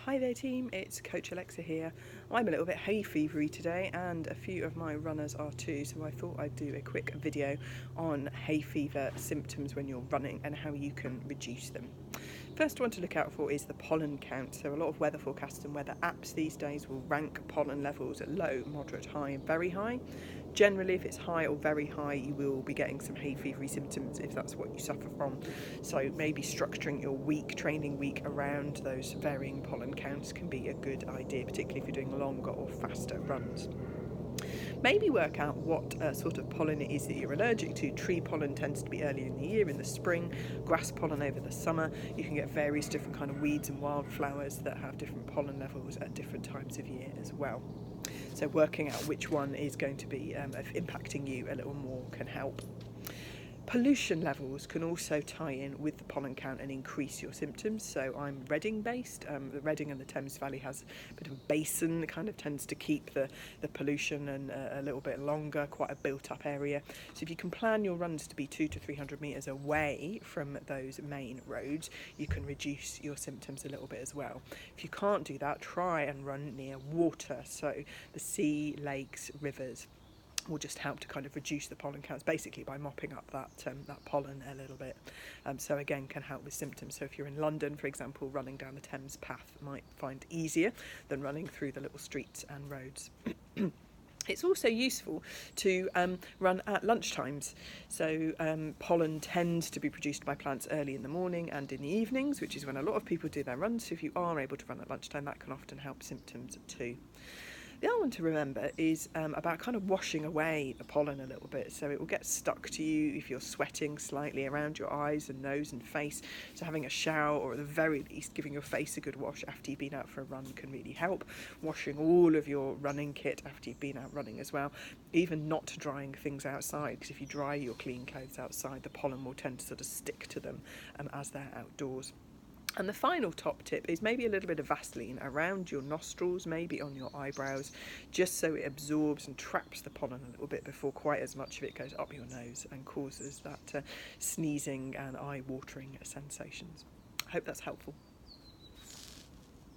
Hi there team, it's Coach Alexa here. I'm a little bit hay fevery today and a few of my runners are too, so I thought I'd do a quick video on hay fever symptoms when you're running and how you can reduce them. First one to look out for is the pollen count. So a lot of weather forecast and weather apps these days will rank pollen levels at low, moderate, high and very high. Generally, if it's high or very high, you will be getting some hay fevery symptoms if that's what you suffer from. So maybe structuring your training week around those varying pollen counts can be a good idea, particularly if you're doing longer or faster runs. Maybe work out what sort of pollen it is that you're allergic to. Tree pollen tends to be early in the year, in the spring, grass pollen over the summer. You can get various different kind of weeds and wildflowers that have different pollen levels at different times of year as well. So working out which one is going to be impacting you a little more can help. Pollution levels can also tie in with the pollen count and increase your symptoms. So I'm Reading based. The Reading and the Thames Valley has a bit of a basin that kind of tends to keep the pollution and a little bit longer, quite a built up area. So if you can plan your runs to be 200 to 300 metres away from those main roads, you can reduce your symptoms a little bit as well. If you can't do that, try and run near water. So the sea, lakes, rivers will just help to kind of reduce the pollen counts, basically by mopping up that pollen a little bit. So again, can help with symptoms. So if you're in London, for example, running down the Thames path might find easier than running through the little streets and roads. It's also useful to run at lunchtimes. So pollen tends to be produced by plants early in the morning and in the evenings, which is when a lot of people do their runs. So if you are able to run at lunchtime, that can often help symptoms too. The other one to remember is about kind of washing away the pollen a little bit, so it will get stuck to you if you're sweating slightly around your eyes and nose and face. So having a shower, or at the very least giving your face a good wash after you've been out for a run, can really help. Washing all of your running kit after you've been out running as well. Even not drying things outside, because if you dry your clean clothes outside, the pollen will tend to sort of stick to them as they're outdoors. And the final top tip is maybe a little bit of Vaseline around your nostrils, maybe on your eyebrows, just so it absorbs and traps the pollen a little bit before quite as much of it goes up your nose and causes that sneezing and eye-watering sensations. I hope that's helpful.